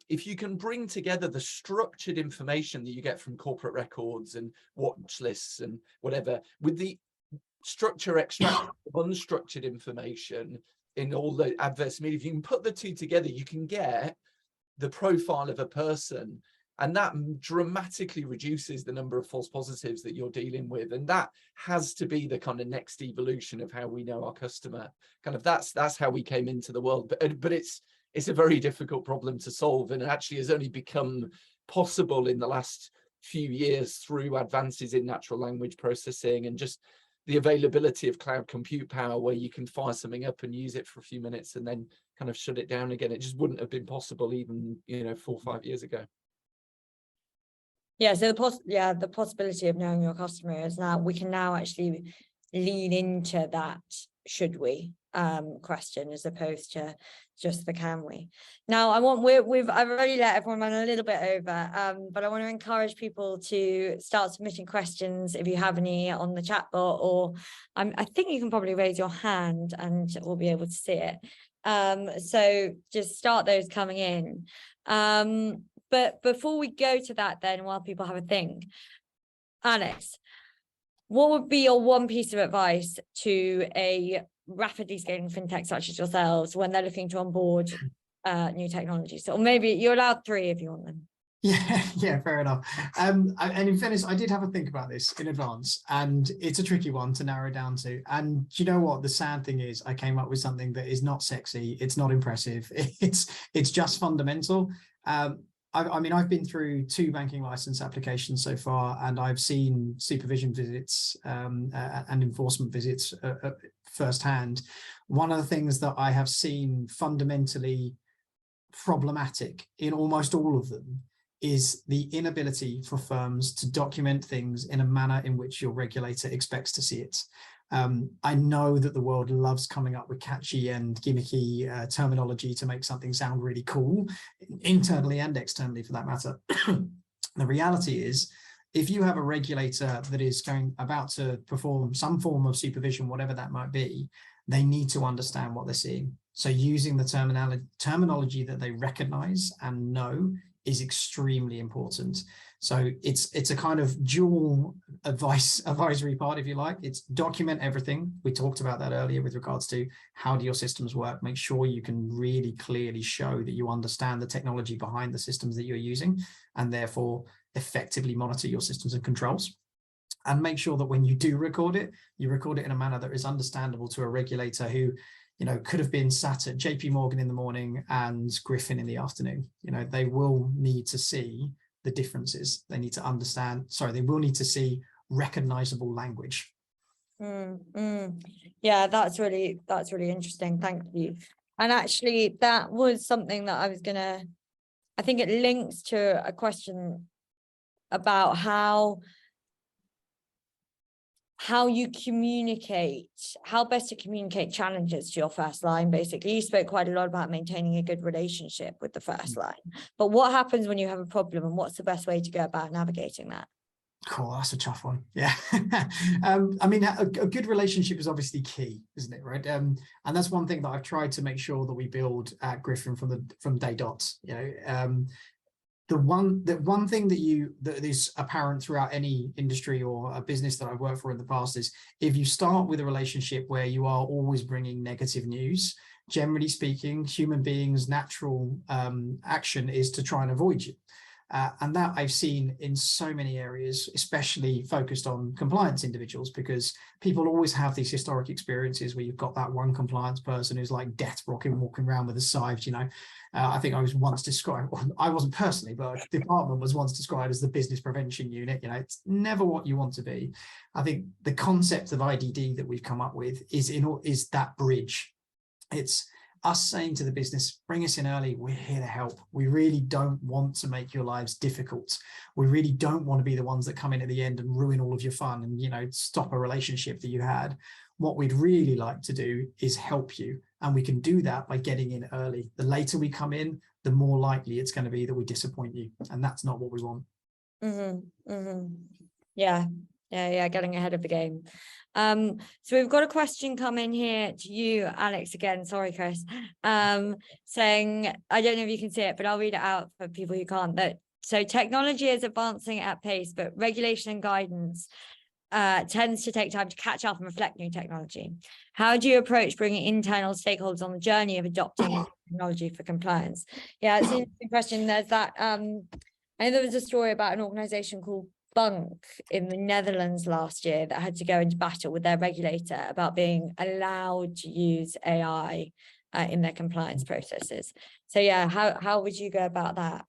if you can bring together the structured information that you get from corporate records and watch lists and whatever, with the structure extract of unstructured information in all the adverse media, if you can put the two together, you can get the profile of a person, and that dramatically reduces the number of false positives that you're dealing with. And that has to be the kind of next evolution of how we know our customer. Kind of that's how we came into the world. But it's a very difficult problem to solve, and it actually has only become possible in the last few years through advances in natural language processing and just the availability of cloud compute power, where you can fire something up and use it for a few minutes and then kind of shut it down again. It just wouldn't have been possible even, you know, 4 or 5 years ago.
Yeah, so the possibility of knowing your customer is now, we can now actually lean into that should we question, as opposed to just the can we. Now I've already let everyone run a little bit over, but I want to encourage people to start submitting questions if you have any on the chat bot, or I think you can probably raise your hand and we'll be able to see it. So just start those coming in. But before we go to that, then, while people have a think, Alex, what would be your one piece of advice to a rapidly scaling fintech such as yourselves when they're looking to onboard new technologies? Or maybe you're allowed 3 if you want them.
Yeah, fair enough. And in fairness, I did have a think about this in advance, and it's a tricky one to narrow down to. And you know what? The sad thing is, I came up with something that is not sexy. It's not impressive. It's just fundamental. I mean, I've been through 2 banking license applications so far, and I've seen supervision visits and enforcement visits firsthand. One of the things that I have seen fundamentally problematic in almost all of them is the inability for firms to document things in a manner in which your regulator expects to see it. I know that the world loves coming up with catchy and gimmicky terminology to make something sound really cool, internally and externally for that matter. The reality is, if you have a regulator that is about to perform some form of supervision, whatever that might be, they need to understand what they're seeing. So using the terminology that they recognize and know is extremely important. So it's a kind of dual advisory part, if you like. It's document everything. We talked about that earlier with regards to how do your systems work. Make sure you can really clearly show that you understand the technology behind the systems that you're using, and therefore effectively monitor your systems and controls. And make sure that when you do record it, you record it in a manner that is understandable to a regulator who, you know, could have been sat at JP Morgan in the morning and Griffin in the afternoon. You know, they will need to see the differences. They need to understand, they will need to see recognizable language.
Yeah, that's really interesting. Thank you. And actually, that was something that I think it links to a question about how you communicate, how best to communicate challenges to your first line. Basically, you spoke quite a lot about maintaining a good relationship with the first line, but what happens when you have a problem, and what's the best way to go about navigating that?
Cool, that's a tough one. Yeah. I mean, a good relationship is obviously key, isn't it? Right. And that's one thing that I've tried to make sure that we build at Griffin from day dot. You know, the one thing that is apparent throughout any industry or a business that I've worked for in the past is, if you start with a relationship where you are always bringing negative news, generally speaking, human beings' natural action is to try and avoid you. And that I've seen in so many areas, especially focused on compliance individuals, because people always have these historic experiences where you've got that one compliance person who's like death rocking, walking around with a scythe, you know. I think I was once described, I wasn't personally, but the department was once described as the business prevention unit. You know, it's never what you want to be. I think the concept of IDD that we've come up with is that bridge. It's us saying to the business, bring us in early, we're here to help. We really don't want to make your lives difficult. We really don't want to be the ones that come in at the end and ruin all of your fun and, you know, stop a relationship that you had. What we'd really like to do is help you. And we can do that by getting in early. The later we come in, the more likely it's going to be that we disappoint you. And that's not what we want.
Yeah, getting ahead of the game. So we've got a question coming here to you, Alex, again. Sorry, Chris. Saying, I don't know if you can see it, but I'll read it out for people who can't. So technology is advancing at pace, but regulation and guidance tends to take time to catch up and reflect new technology. How do you approach bringing internal stakeholders on the journey of adopting technology for compliance? Yeah, it's an interesting question. There's that, I know there was a story about an organization called Bunk in the Netherlands last year that had to go into battle with their regulator about being allowed to use AI in their compliance processes. So yeah, how would you go about that?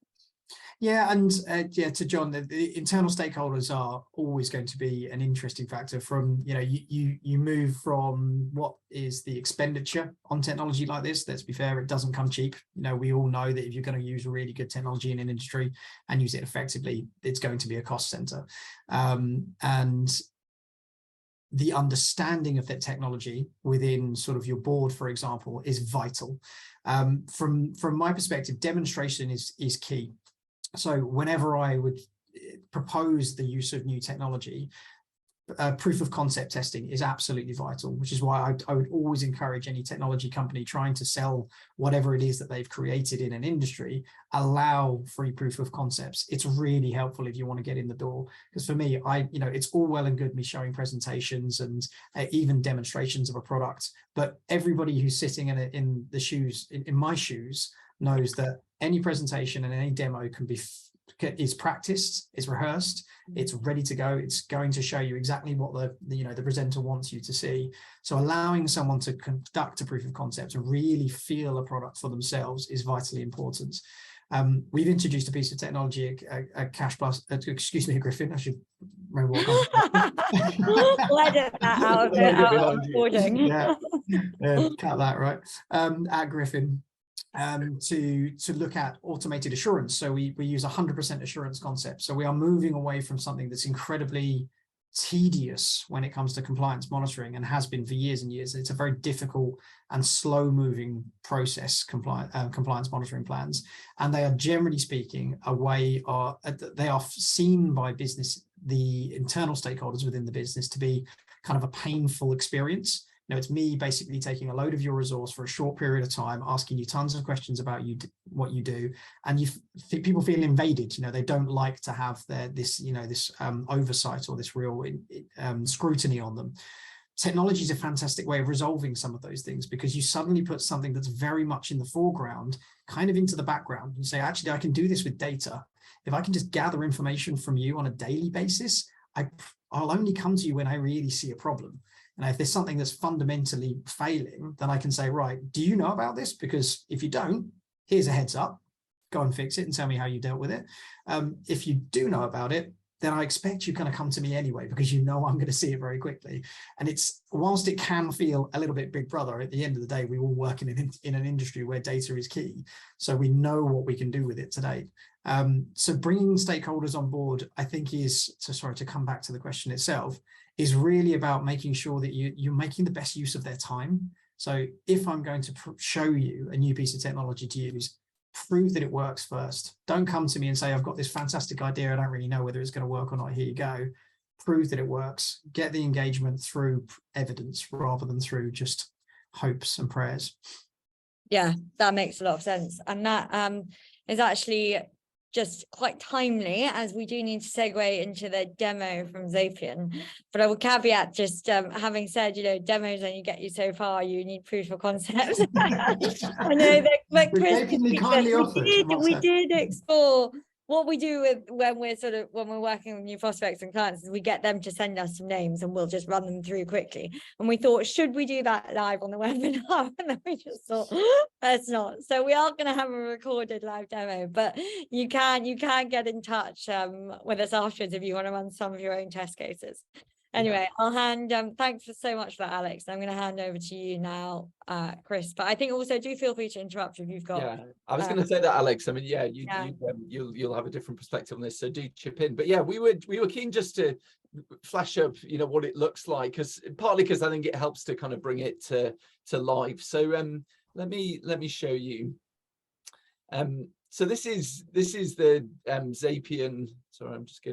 Yeah, and to John, the internal stakeholders are always going to be an interesting factor. From, you know, you move from what is the expenditure on technology like this. Let's be fair, it doesn't come cheap. You know, we all know that if you're going to use really good technology in an industry and use it effectively, it's going to be a cost center. And the understanding of that technology within sort of your board, for example, is vital. From my perspective, demonstration is key. So whenever I would propose the use of new technology, proof of concept testing is absolutely vital, which is why I would always encourage any technology company trying to sell whatever it is that they've created in an industry, allow free proof of concepts. It's really helpful if you want to get in the door. Because for me, you know, it's all well and good me showing presentations and even demonstrations of a product, but everybody who's sitting in the shoes, in my shoes, knows that any presentation and any demo is practiced, is rehearsed, it's ready to go, it's going to show you exactly what the presenter wants you to see. So allowing someone to conduct a proof of concept and really feel a product for themselves is vitally important. We've introduced a piece of technology, a Cash Plus, excuse me, a Griffin. I should remember what
We'll edit that out of the recording.
Yeah, cut that, right? At Griffin. To look at automated assurance. So we use 100% assurance concept. So we are moving away from something that's incredibly tedious when it comes to compliance monitoring and has been for years and years. It's a very difficult and slow moving process, compliance monitoring plans. And they are, generally speaking, they are seen by business, the internal stakeholders within the business, to be kind of a painful experience. You know, it's me basically taking a load of your resource for a short period of time, asking you tons of questions about what you do, and people feel invaded. You know, they don't like to have this oversight or this real scrutiny on them. Technology is a fantastic way of resolving some of those things, because you suddenly put something that's very much in the foreground kind of into the background. You say, actually, I can do this with data. If I can just gather information from you on a daily basis, I'll only come to you when I really see a problem. And if there's something that's fundamentally failing, then I can say, right, do you know about this? Because if you don't, here's a heads up, go and fix it and tell me how you dealt with it. If you do know about it, then I expect you're going to come to me anyway, because you know I'm going to see it very quickly. And whilst it can feel a little bit Big Brother, at the end of the day, we all work in an industry where data is key. So we know what we can do with it today. So bringing stakeholders on board, I think to come back to the question itself, is really about making sure that you're making the best use of their time. So if I'm going to show you a new piece of technology to use, prove that it works first. Don't come to me and say, I've got this fantastic idea, I don't really know whether it's going to work or not, here you go. Prove that it works. Get the engagement through evidence rather than through just hopes and prayers. Yeah,
that makes a lot of sense. And that is actually just quite timely, as we do need to segue into the demo from Zapier. But I will caveat, just having said, you know, demos only get you so far. You need proof of concept. I know that, but Chris, we did explore what we do when we're working with new prospects and clients is we get them to send us some names and we'll just run them through quickly. And we thought, should we do that live on the webinar? And then we just thought, let's not. So we are going to have a recorded live demo, but you can get in touch with us afterwards if you want to run some of your own test cases. Anyway, I'll hand, thanks so much for that, Alex. I'm going to hand over to you now, Chris, but I think also do feel free to interrupt if you've got.
Yeah, I was going to say that, Alex. I mean, yeah, you'll have a different perspective on this, so do chip in. But yeah, we were keen just to flash up, what it looks like, partly because I think it helps to kind of bring it to life. So let me show you. So this is the Zapier. Sorry, I'm just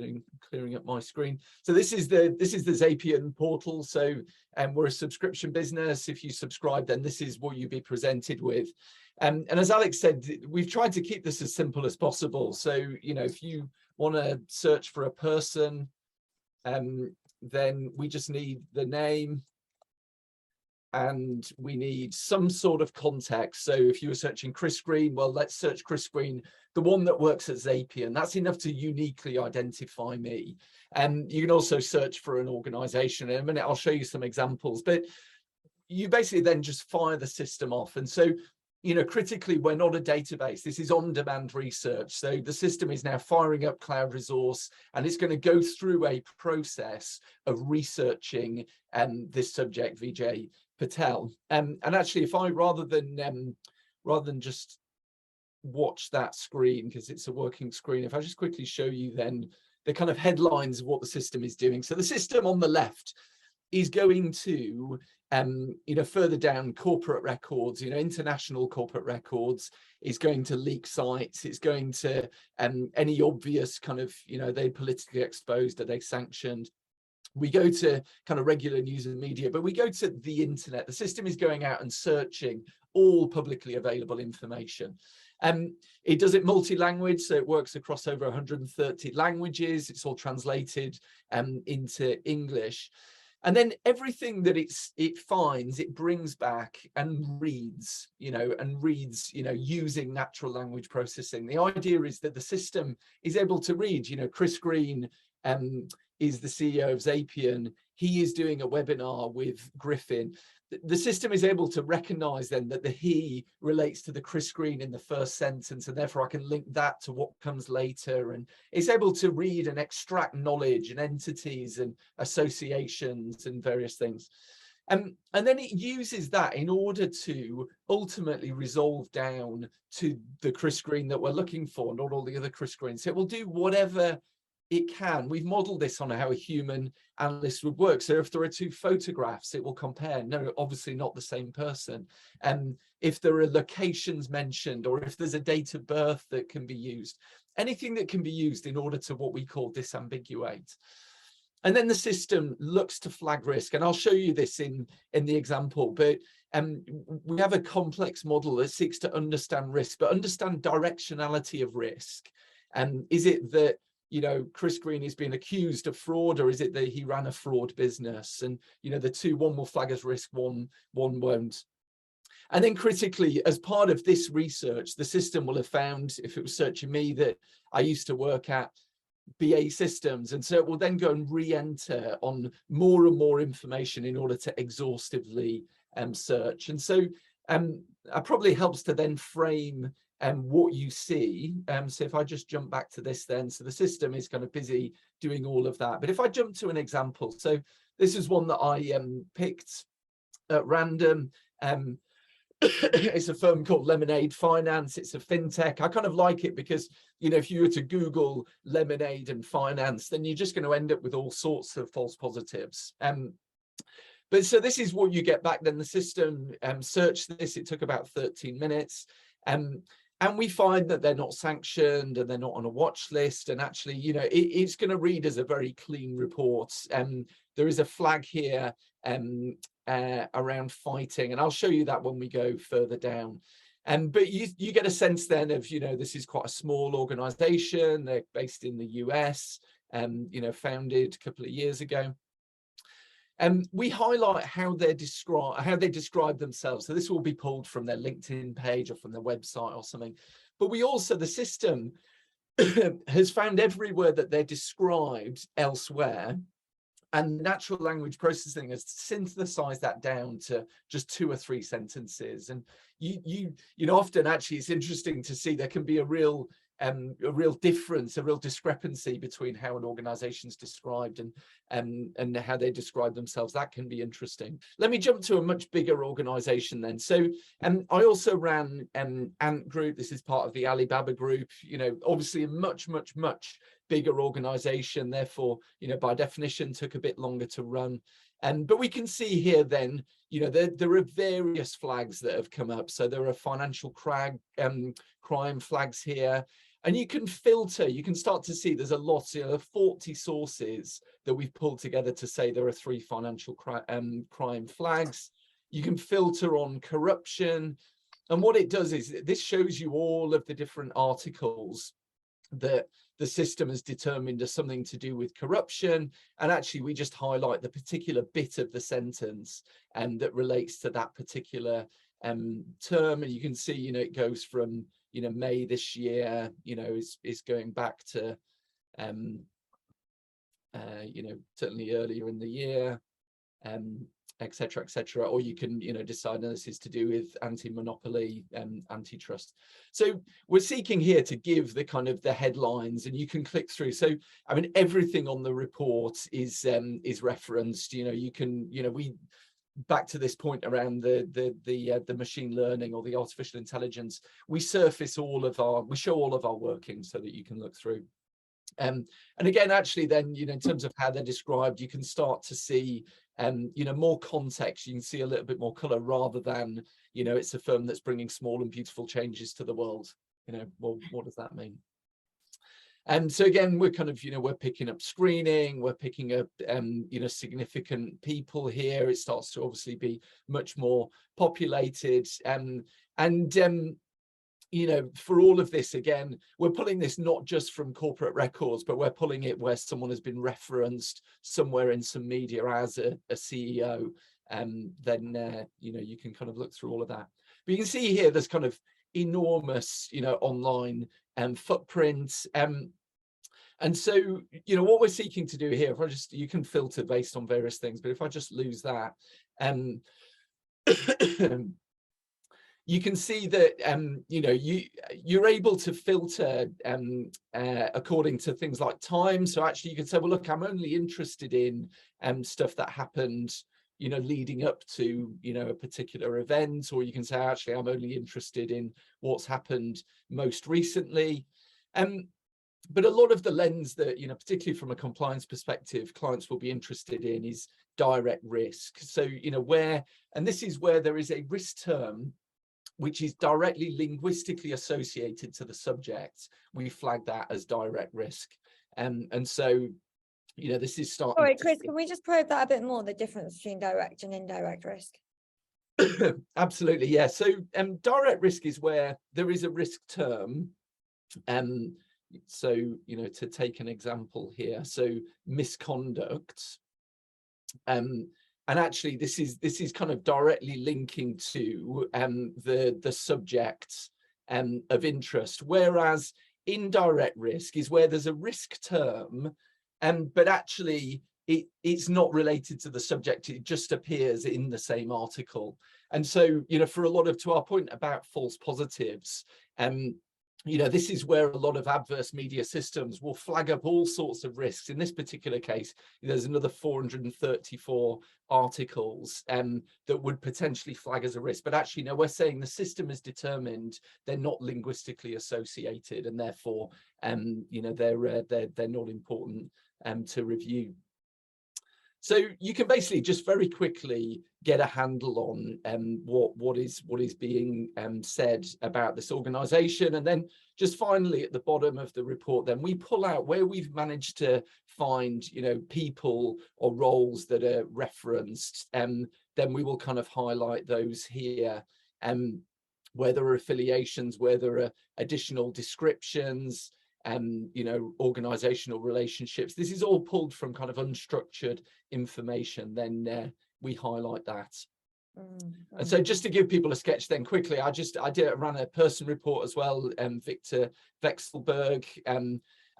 clearing up my screen. So this is the Zapier portal. So we're a subscription business. If you subscribe, then this is what you'll be presented with. And as Alex said, we've tried to keep this as simple as possible. So if you want to search for a person, then we just need the name. And we need some sort of context. So if you were searching Chris Green, well, let's search Chris Green, the one that works at Zapier, and that's enough to uniquely identify me. And you can also search for an organization. In a minute, I'll show you some examples, but you basically then just fire the system off. And so, critically, we're not a database. This is on-demand research. So the system is now firing up cloud resource, and it's going to go through a process of researching this subject, Vijay Patel. And actually, if I rather than just watch that screen, because it's a working screen, if I just quickly show you then the kind of headlines of what the system is doing. So the system on the left is going to further down corporate records, international corporate records, is going to leak sites, it's going to any obvious kind of, they politically exposed, are they sanctioned? We go to kind of regular news and media, but we go to the internet. The system is going out and searching all publicly available information. It does it multi-language, so it works across over 130 languages. It's all translated into English. And then everything that it finds, it brings back and reads, using natural language processing. The idea is that the system is able to read, Chris Green is the CEO of Zapier. He is doing a webinar with Griffin. The system is able to recognize then that the he relates to the Chris Green in the first sentence, and therefore I can link that to what comes later. And it's able to read and extract knowledge and entities and associations and various things. And then it uses that in order to ultimately resolve down to the Chris Green that we're looking for, not all the other Chris Greens. So it will do whatever it can. We've modeled this on how a human analyst would work. So if there are two photographs, it will compare. No, obviously not the same person. If there are locations mentioned, or if there's a date of birth that can be used, anything that can be used in order to what we call disambiguate. And then the system looks to flag risk. And I'll show you this in the example, but we have a complex model that seeks to understand risk, but understand directionality of risk. Is it that Chris Green is being accused of fraud, or is it that he ran a fraud business? And the two, one will flag as risk, one won't. And then critically, as part of this research, the system will have found, if it was searching me, that I used to work at BA Systems, and so it will then go and re-enter on more and more information in order to exhaustively search. And so it probably helps to then frame what you see. So if I just jump back to this then, so the system is kind of busy doing all of that. But if I jump to an example, so this is one that I picked at random. It's a firm called Lemonade Finance. It's a fintech. I kind of like it because, if you were to Google Lemonade and finance, then you're just going to end up with all sorts of false positives. But so this is what you get back. Then the system searched this. It took about 13 minutes. And we find that they're not sanctioned and they're not on a watch list. And actually, it's going to read as a very clean report. There is a flag here around fighting, and I'll show you that when we go further down. But you get a sense then of, this is quite a small organization. They're based in the US, founded a couple of years ago. We highlight how they describe themselves. So this will be pulled from their LinkedIn page or from their website or something. But we also, the system has found everywhere that they're described elsewhere, and natural language processing has synthesized that down to just 2 or 3 sentences. And you know, often actually it's interesting to see there can be a real difference, a real discrepancy between how an organization is described and how they describe themselves. That can be interesting. Let me jump to a much bigger organization then. So I also ran Ant Group. This is part of the Alibaba group, you know, obviously a much bigger organization, therefore, you know, by definition took a bit longer to run. But we can see here then, you know, there are various flags that have come up. So there are financial crime flags here, and you can filter, you can start to see there's a lot, you know, 40 sources that we've pulled together to say there are 3 financial crime flags. You can filter on corruption. And what it does is this shows you all of the different articles that the system has determined as something to do with corruption, and actually we just highlight the particular bit of the sentence that relates to that particular term. And you can see, you know, it goes from, you know, May this year, you know, is going back to you know, certainly earlier in the year, etc., etc. Or you can, you know, decide no, this is to do with anti-monopoly and antitrust. So we're seeking here to give the kind of the headlines, and you can click through. So I mean, everything on the report is referenced. You know, you can, you know, we back to this point around the machine learning or the artificial intelligence, we surface all of our, we show all of our workings so that you can look through. And again, actually, then, you know, in terms of how they're described, you can start to see, you know, more context. You can see a little bit more color rather than, you know, it's a firm that's bringing small and beautiful changes to the world. You know, well, what does that mean? And so again, we're kind of, you know, we're picking up screening, we're picking up, you know, significant people here. It starts to obviously be much more populated, you know, for all of this, again, we're pulling this not just from corporate records, but we're pulling it where someone has been referenced somewhere in some media as a CEO. Then, you know, you can kind of look through all of that. But you can see here, there's kind of enormous, you know, online footprints. And so, you know, what we're seeking to do here, if I just, you can filter based on various things, but if I just lose that, you can see that, you know, you're able to filter according to things like time. So actually you can say, well, look, I'm only interested in stuff that happened, you know, leading up to, you know, a particular event, or you can say, actually, I'm only interested in what's happened most recently. But a lot of the lens that, you know, particularly from a compliance perspective, clients will be interested in is direct risk. So, you know, where, and this is where there is a risk term which is directly linguistically associated to the subject, we flag that as direct risk. And so, you know, this is starting.
Sorry, Chris, can we just probe that a bit more, the difference between direct and indirect risk?
Absolutely, yeah. So direct risk is where there is a risk term. So, you know, to take an example here, so misconduct. And actually, this is kind of directly linking to the subject of interest, whereas indirect risk is where there's a risk term, but actually it's not related to the subject. It just appears in the same article. And so, you know, for a lot of, to our point about false positives, you know, this is where a lot of adverse media systems will flag up all sorts of risks. In this particular case, there's another 434 articles that would potentially flag as a risk. But actually, no, we're saying the system is determined they're not linguistically associated, and therefore, you know, they're not important to review. So you can basically just very quickly get a handle on what is being said about this organization. And then just finally at the bottom of the report, then we pull out where we've managed to find, you know, people or roles that are referenced, then we will kind of highlight those here, where there are affiliations, where there are additional descriptions, you know, organizational relationships. This is all pulled from kind of unstructured information. Then we highlight that. And so just to give people a sketch then quickly, I ran a person report as well, Victor Vexelberg.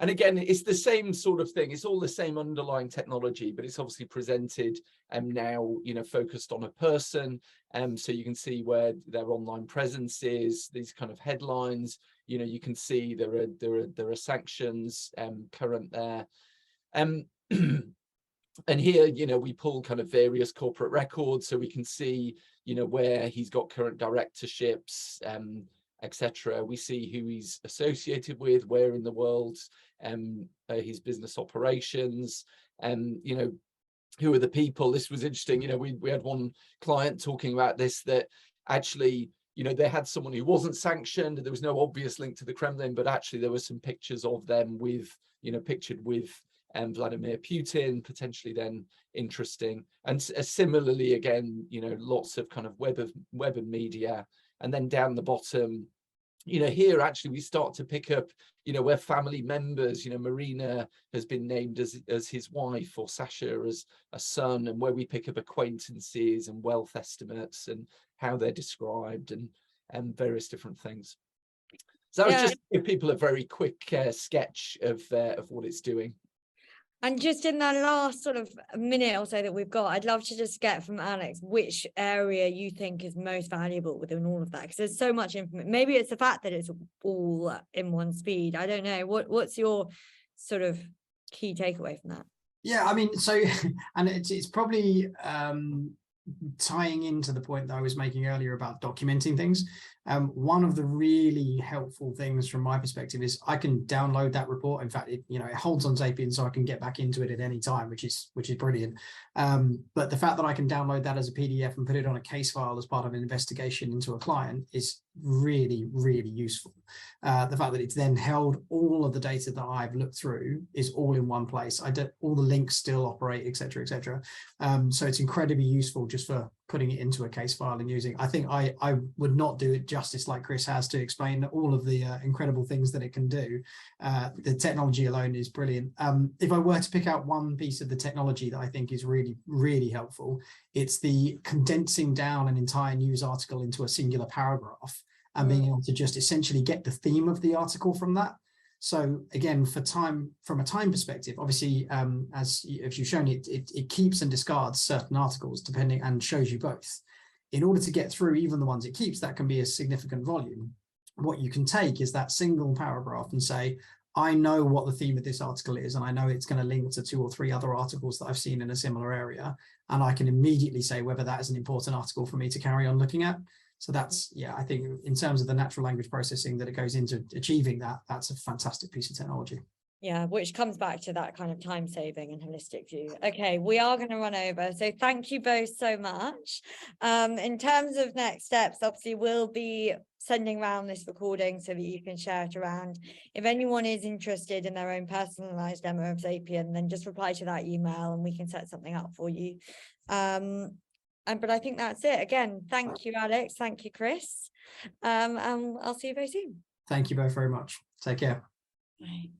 And again, it's the same sort of thing. It's all the same underlying technology, but it's obviously presented now, focused on a person. So you can see where their online presence is, these kind of headlines. You can see there are sanctions current there. And here, we pull kind of various corporate records, so we can see, where he's got current directorships, etc. We see who he's associated with, where in the world, his business operations, who are the people. This was interesting. We had one client talking about this, that actually, they had someone who wasn't sanctioned. There was no obvious link to the Kremlin, but actually there were some pictures of them with, pictured with Vladimir Putin, potentially then interesting. And similarly, again, lots of kind of web and media. And then down the bottom, here actually we start to pick up, where family members, Marina has been named as his wife, or Sasha as a son, and where we pick up acquaintances and wealth estimates and how they're described and various different things. So that was just to give people a very quick sketch of what it's doing.
And just in the last sort of minute or so that we've got, I'd love to just get from Alex which area you think is most valuable within all of that, because there's so much information. Maybe it's the fact that it's all in one speed. I don't know. What's your sort of key takeaway from that?
Yeah, I mean, so, and it's probably tying into the point that I was making earlier about documenting things. One of the really helpful things from my perspective is I can download that report. In fact, it holds on Zapier, so I can get back into it at any time, which is brilliant. But the fact that I can download that as a PDF and put it on a case file as part of an investigation into a client is really, really useful. The fact that it's then held, all of the data that I've looked through is all in one place. All the links still operate, etc., etc. So it's incredibly useful just for putting it into a case file and using. I think I would not do it justice like Chris has to explain all of the incredible things that it can do. The technology alone is brilliant. If I were to pick out one piece of the technology that I think is really, really helpful, it's the condensing down an entire news article into a singular paragraph and being able to just essentially get the theme of the article from that. So again, from a time perspective, obviously, as you've shown, it keeps and discards certain articles depending, and shows you both. In order to get through even the ones it keeps, that can be a significant volume. What you can take is that single paragraph and say, I know what the theme of this article is, and I know it's going to link to 2 or 3 other articles that I've seen in a similar area, and I can immediately say whether that is an important article for me to carry on looking at. So that's, yeah, I think in terms of the natural language processing that it goes into achieving that, that's a fantastic piece of technology.
Yeah, which comes back to that kind of time saving and holistic view. Okay, we are going to run over. So thank you both so much. In terms of next steps, obviously we'll be sending around this recording so that you can share it around. If anyone is interested in their own personalized demo of Zapier, then just reply to that email and we can set something up for you. But I think that's it. Again, thank you, Alex. Thank you, Chris. And I'll see you very soon.
Thank you both very much. Take care.
Bye.